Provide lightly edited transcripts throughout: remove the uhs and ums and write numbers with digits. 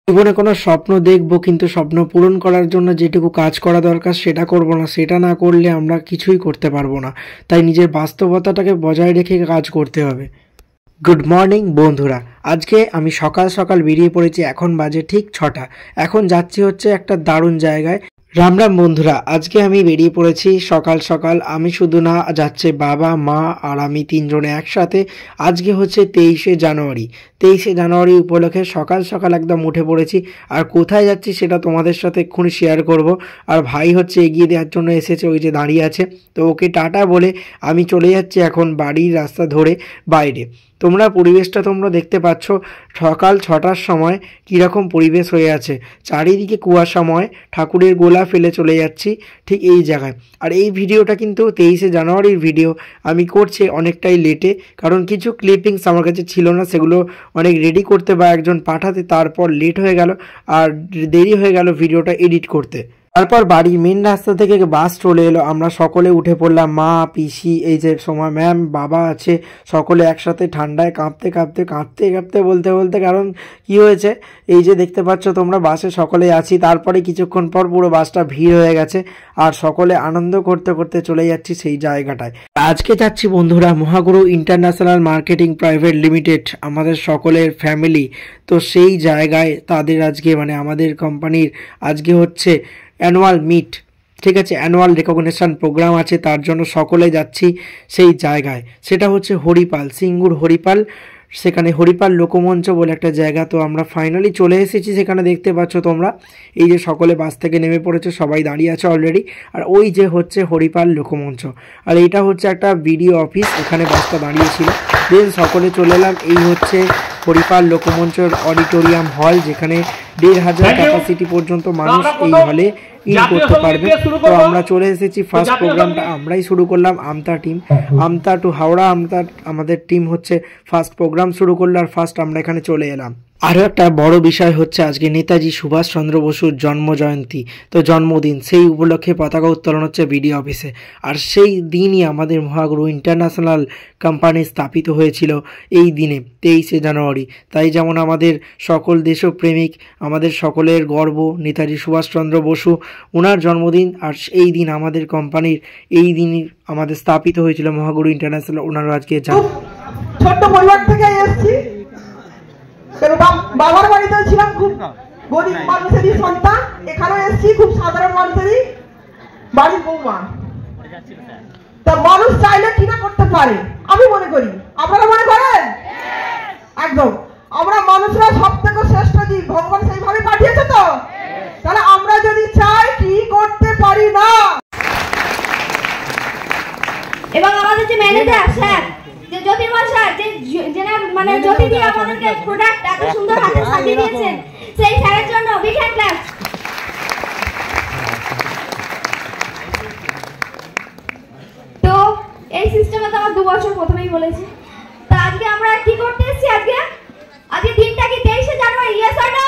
জীবনে কোনো স্বপ্ন দেখবো, কিন্তু স্বপ্ন পূরণ করার জন্য যেটুকু কাজ করা দরকার সেটা করব না। সেটা না করলে আমরা কিছুই করতে পারবো না। তাই নিজের বাস্তবতাটাকে বজায় রেখে কাজ করতে হবে। গুড মর্নিং বন্ধুরা, আজকে আমি সকাল সকাল বেরিয়ে পড়েছি। এখন বাজে ঠিক 6টা। এখন যাচ্ছি হচ্ছে একটা দারুণ জায়গায়। রাম রাম বন্ধুরা, আজকে আমি বেরিয়ে পড়েছি সকাল সকাল। আমি শুধু না, যাচ্ছে বাবা, মা আর আমি তিনজনে একসাথে। আজকে হচ্ছে 23শে জানুয়ারি। 23শে জানুয়ারি উপলক্ষে সকাল সকাল একদম উঠে পড়েছি। আর কোথায় যাচ্ছি সেটা তোমাদের সাথে এক্ষুনি শেয়ার করব। আর ভাই হচ্ছে এগিয়ে দেওয়ার জন্য এসেছে, ওই যে দাঁড়িয়ে আছে। তো ওকে টাটা বলে আমি চলে যাচ্ছি এখন বাড়ির রাস্তা ধরে বাইরে। পরিবেশটা তোমরা দেখতে পাচ্ছ, সকাল 6টার সময় কীরকম পরিবেশ হয়ে আছে। চারিদিকে কুয়াশাময়, ঠাকুরের গোলা ফেলে চলে যাচ্ছি ঠিক এই জায়গায়। আর এই ভিডিওটা কিন্তু 23শে জানুয়ারির ভিডিও। আমি করছি অনেকটাই লেটে, কারণ কিছু ক্লিপিংস আমার কাছে ছিল না, সেগুলো অনেক রেডি করতে বা একজন পাঠাতে, তারপর লেট হয়ে গেল আর দেরি হয়ে গেল ভিডিওটা এডিট করতে। তারপর বাড়ির মেন রাস্তা থেকে বাস চলে এলো, আমরা সকলে উঠে পড়লাম। মা, পিসি, এই যে সোমা ম্যাম, বাবা আছে, সকলে একসাথে ঠান্ডায় কাঁপতে বলতে কারণ কি হয়েছে, এই যে দেখতে পাচ্ছ তোমরা বাসে সকলেই আছি। তারপরে কিছুক্ষণ পর পুরো বাসটা ভিড় হয়ে গেছে আর সকলে আনন্দ করতে করতে চলে যাচ্ছি সেই জায়গাটায়। আজকে যাচ্ছি বন্ধুরা Mahaguru international marketing private limited, আমাদের সকলের ফ্যামিলি। তো সেই জায়গায় তাদের আজকে আমাদের কোম্পানির আজকে হচ্ছে অ্যানুয়াল মিট, ঠিক আছে, অ্যানুয়াল রেকগনিশন প্রোগ্রাম আছে, তার জন্য সকলে যাচ্ছি সেই জায়গায়। সেটা হচ্ছে হরিপাল, সিঙ্গুর হরিপাল। সেখানে হরিপাল লোকমঞ্চ বলে একটা জায়গা। তো আমরা ফাইনালি চলে এসেছি সেখানে। দেখতে পাচ্ছ তোমরা, এই যে সকলে বাস থেকে নেমে পড়েছে, সবাই দাঁড়িয়ে আছে অলরেডি। আর ওই যে হচ্ছে হরিপাল লোকমঞ্চ, আর এইটা হচ্ছে একটা বিডিও অফিস, এখানে বাসটা দাঁড়িয়েছিল। দেন সকলে চলে এলাম। এই হচ্ছে হরিপাল লোকমঞ্চের অডিটোরিয়াম হল, যেখানে 1500 ক্যাপাসিটি পর্যন্ত মানুষ এই হলে ইন করতে পারবে। তো আমরা চলে এসেছি, ফার্স্ট প্রোগ্রামটা আমরাই শুরু করলাম। আমতা টু হাওড়া, আমাদের টিম হচ্ছে ফার্স্ট প্রোগ্রাম শুরু করলো। আর ফার্স্ট আমরা এখানে চলে এলাম। আরও একটা বড় বিষয় হচ্ছে আজকে নেতাজি সুভাষচন্দ্র বসুর জন্মজয়ন্তী, তো জন্মদিন। সেই উপলক্ষে পতাকা উত্তোলন হচ্ছে বিডিও অফিসে। আর সেই দিনই আমাদের মহাগুরু ইন্টারন্যাশনাল কোম্পানি স্থাপিত হয়েছিল, এই দিনে 23শে জানুয়ারি। তাই যেমন আমাদের সকল দেশপ্রেমিক, আমাদের সকলের গর্ব নেতাজি সুভাষচন্দ্র বসু, ওনার জন্মদিন। আর এই দিন আমাদের কোম্পানির, এই দিনই আমাদের স্থাপিত হয়েছিল মহাগুরু ইন্টারন্যাশনাল। ওনারও আজকে ছোট্ট পরিবার থেকে এসেছি, বাবার বাড়িতে ছিলাম, খুব গরিব মানুষেরই সন্তান। এখানে এসেছি খুব সাধারণ মানুষেরই বাড়ির বৌমা। তা মানুষ চাইলে কিনা করতে পারে, আমি মনে করি। আপনারা মনে করেন? একদম। আমরা মানুষরা সব থেকে শ্রেষ্ঠ জীব, ভগবান সেইভাবে পাঠিয়েছে। তো তাহলে আমরা যদি চাই, কি করতে পারি না। এবং আমাদের যে ম্যানেজার স্যার, যে জ্যোতির্ময় স্যার, যে জ্যোতি দিয়ে আমাদেরকে প্রোডাক্ট এত সুন্দর হাতে সাজিয়ে দিয়েছেন, সেই স্যারের জন্য বিগ হ্যান্ড ক্লাস। তো এই সিস্টেমে তো আমার 2 বছর প্রথমেই বলেছি। তো আজকে আমরা কি করতে এসেছি? আজকে দিনটা কি 23শে জানুয়ারি? Yes or no?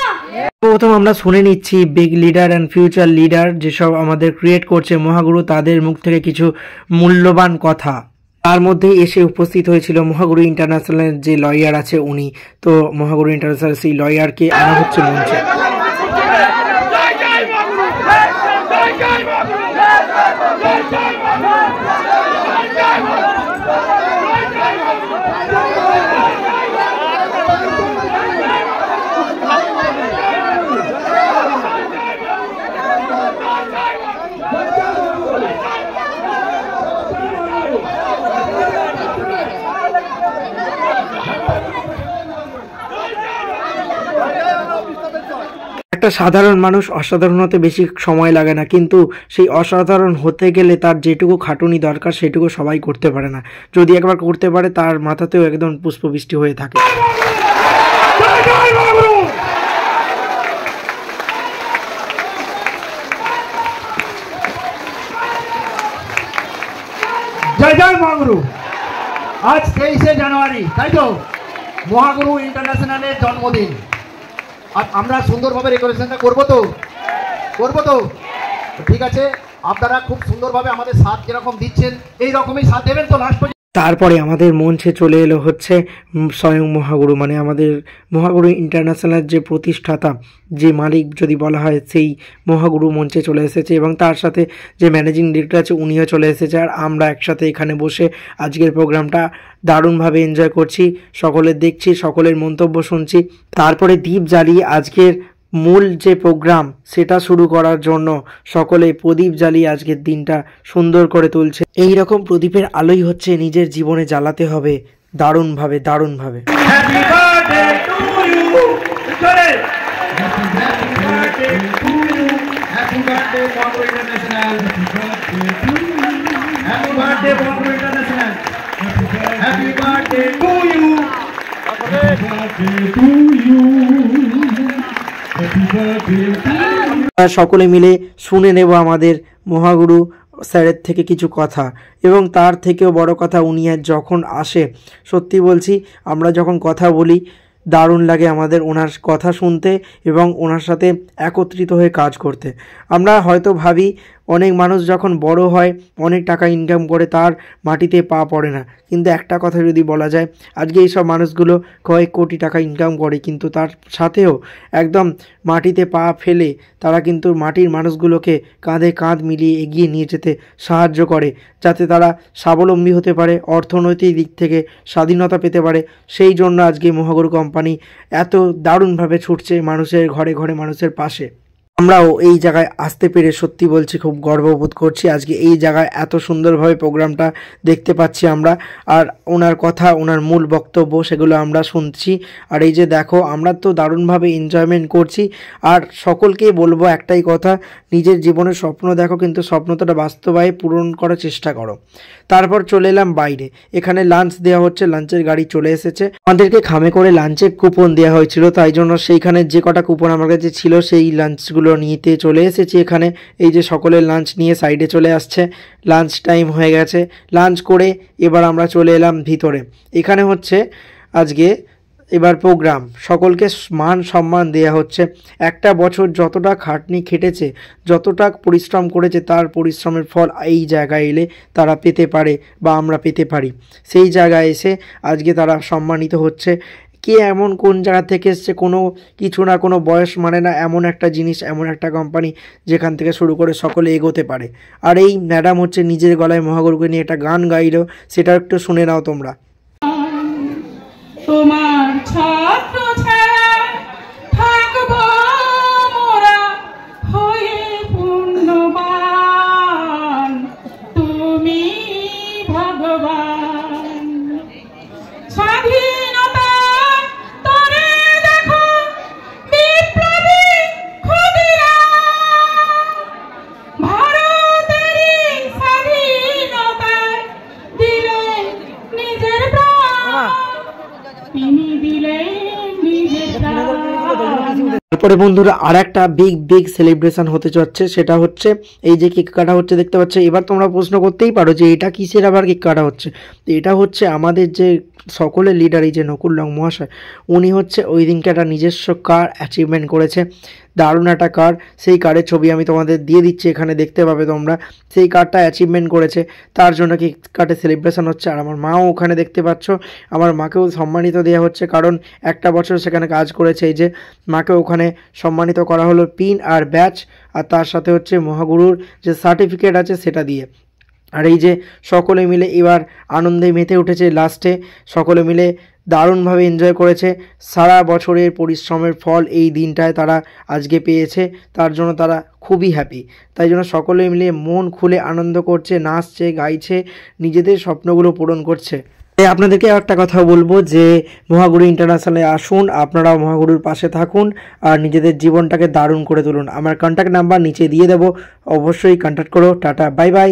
প্রথম আমরা শুনে নিচ্ছি big leader and future leader যেসব আমাদের ক্রিয়েট করছে মহাগুরু, তাদের মুখ থেকে কিছু মূল্যবান কথা। তার মধ্যে এসে উপস্থিত হয়েছিল মহাগুরু ইন্টারন্যাশনালের যে লয়ার আছে উনি। তো মহাগুরু ইন্টারন্যাশনাল সেই লয়ারকে আনা হচ্ছে মঞ্চে। একটা সাধারণ মানুষ অসাধারণ হতে বেশি সময় লাগে না, কিন্তু সেই অসাধারণ হতে গেলে তার যেটুকু খাটুনি দরকার সেটুকু সবাই করতে পারে না। যদি একবার করতে পারে, তার মাথাতেও একদম পুষ্পবৃষ্টি হয়ে থাকে। জয় জয় মহাগুরু। আজ 23শে জানুয়ারি, তাই তো? মহাগুরু ইন্টারন্যাশনালের জন্মদিন। আর আমরা সুন্দরভাবে ডেকোরেশনটা করবো তো ঠিক আছে। আপনারা খুব সুন্দরভাবে আমাদের সাথ যেরকম দিচ্ছেন, এই রকমই সাথ দেবেন তো লাস্ট তারপরে আমাদের মঞ্চে চলে এলো হচ্ছে স্বয়ং মহাগুরু, মানে আমাদের মহাগুরু ইন্টারন্যাশনাল যে প্রতিষ্ঠাতা, যে মালিক যদি বলা হয়, সেই মহাগুরু মঞ্চে চলে এসেছে এবং তার সাথে যে ম্যানেজিং ডিরেক্টর আছে উনিও চলে এসেছে। আর আমরা একসাথে এখানে বসে আজকের প্রোগ্রামটা দারুণভাবে এনজয় করছি, সকলের দেখছি, সকলের মন্তব্য শুনছি। তারপরে দীপ জ্বালিয়ে আজকের মূল যে প্রোগ্রাম সেটা শুরু করার জন্য সকলে প্রদীপ জ্বালিয়ে আজকের দিনটা সুন্দর করে তুলছে। এই রকম প্রদীপের আলোই হচ্ছে নিজের জীবনে জ্বালাতে হবে দারুণভাবে দারুণভাবে। সকলে মিলে শুনে নেব আমাদের মহাগুরু স্যারের থেকে কিছু কথা, এবং তার থেকেও বড় কথা উনি যখন আসে, সত্যি বলছি আমরা যখন কথা বলি দারুণ লাগে আমাদের ওনার কথা শুনতে এবং ওনার সাথে একত্রিত হয়ে কাজ করতে। আমরা হয়তো ভাবি অনেক মানুষ যখন বড় হয়, অনেক টাকা ইনকাম করে, তার মাটিতে পা পড়ে না, কিন্তু একটা কথা যদি বলা যায়, আজকে এইসব মানুষগুলো কয়েক কোটি টাকা ইনকাম করে, কিন্তু তার সাথেও একদম মাটিতে পা ফেলে তারা কিন্তু মাটির মানুষগুলোকে কাঁধে কাঁধ মিলিয়ে এগিয়ে নিয়ে যেতে সাহায্য করে, যাতে তারা স্বাবলম্বী হতে পারে, অর্থনৈতিক দিক থেকে স্বাধীনতা পেতে পারে। সেই জন্য আজকে মহাগুরু কোম্পানি এত দারুণভাবে ছুটছে মানুষের ঘরে ঘরে, মানুষের পাশে। আমরাও এই জায়গায় আসতে পেরে সত্যি বলছি খুব গর্ববোধ করছি। আজকে এই জায়গায় এত সুন্দরভাবে প্রোগ্রামটা দেখতে পাচ্ছি আমরা, আর ওনার কথা, ওনার মূল বক্তব্য সেগুলো আমরা শুনছি। আর এই যে দেখো, আমরা তো দারুণভাবে এনজয়মেন্ট করছি। আর সকলকেই বলবো একটাই কথা, নিজের জীবনের স্বপ্ন দেখো, কিন্তু স্বপ্নটা বাস্তবায়নে পূরণ করার চেষ্টা করো। তারপর চলে এলাম বাইরে, এখানে লাঞ্চ দেওয়া হচ্ছে, লাঞ্চের গাড়ি চলে এসেছে। আমাদেরকে খামে করে লাঞ্চের কুপন দেওয়া হয়েছিল, তাই জন্য সেইখানে যে কটা কুপন আমার কাছে ছিল সেই লাঞ্চগুলো নিতে চলে এসেছি এখানে। এই যে সকলের লাঞ্চ নিয়ে সাইডে চলে আসছে, লাঞ্চ টাইম হয়ে গেছে। লাঞ্চ করে এবার আমরা চলে এলাম ভিতরে। এখানে হচ্ছে আজকে এবার প্রোগ্রাম, সকলকে মান সম্মান দেওয়া হচ্ছে। একটা বছর যতটা খাটনি খেটেছে, যতটা পরিশ্রম করেছে, তার পরিশ্রমের ফল এই জায়গায় এলে তারা পেতে পারে বা আমরা পেতে পারি। সেই জায়গায় এসে আজকে তারা সম্মানিত হচ্ছে। কে এমন কোন জায়গা থেকে এসছে, কোনো কিছু না, কোনো বয়স মানে না, এমন একটা জিনিস, এমন একটা কোম্পানি যেখান থেকে শুরু করে সকলে এগোতে পারে। আর এই ম্যাডাম হচ্ছে নিজের গলায় মহাগুরুকে নিয়ে একটা গান গাইলো, সেটা একটু শুনে নাও তোমরা। তোমার ছাত্র থাকবো মোরা হয়ে পূর্ণবান, তুমি ভগবান। স্বাধীনতা তরে দেখো বিপ্লবী ক্ষুদিরাম, ভারতেরই স্বাধীনতায় দিলেন নিজের প্রাণ, তিনি দিলেন নিজের প্রাণ। তারপরে বন্ধুরা আর একটা বিগ সেলিব্রেশন হতে যাচ্ছে, সেটা হচ্ছে এই যে কেক কাটা হচ্ছে দেখতে পাচ্ছ। এবার তোমরা প্রশ্ন করতেই পারো যে এটা কিসের আবার কেক কাটা হচ্ছে। এটা হচ্ছে আমাদের যে সকলের লিডার, এই যে নকুল লং মহাশয়, উনি হচ্ছে ওই দিনকে একটা নিজস্ব কার অ্যাচিভমেন্ট করেছে, দারুণ একটা কার। সেই কারের ছবি আমি তোমাদের দিয়ে দিচ্ছি, এখানে দেখতে পাবে তোমরা। সেই কারটা অ্যাচিভমেন্ট করেছে, তার জন্য কেক কাটে সেলিব্রেশন হচ্ছে। আর আমার মাও ওখানে দেখতে পাচ্ছ, আমার মাকেও সম্মানিত দেওয়া হচ্ছে, কারণ একটা বছর সেখানে কাজ করেছে। এই যে মাকে ওখানে সম্মানিত করা হলো পিন আর ব্যাচ, আর তার সাথে হচ্ছে মহাগুরুর যে সার্টিফিকেট আছে সেটা দিয়ে। আর এই যে সকলে মিলে এবার আনন্দে মেতে উঠেছে, লাস্টে সকলে মিলে দারুণভাবে এনজয় করেছে। সারা বছরের পরিশ্রমের ফল এই দিনটায় তারা আজকে পেয়েছে, তার জন্য তারা খুবই হ্যাপি। তাই জন্য সকলে মিলে মন খুলে আনন্দ করছে, নাচছে, গাইছে, নিজেদের স্বপ্নগুলো পূরণ করছে। আপনাদেরকে একটা কথা বলবো যে মহাগুরু ইন্টারন্যাশনালে আসুন, আপনারাও মহাগুরুর পাশে থাকুন আর নিজেদের জীবনটাকে দারুণ করে তুলুন। আমার কন্ট্যাক্ট নাম্বার নিচে দিয়ে দেবো, অবশ্যই কন্ট্যাক্ট করো। Tata, bye bye.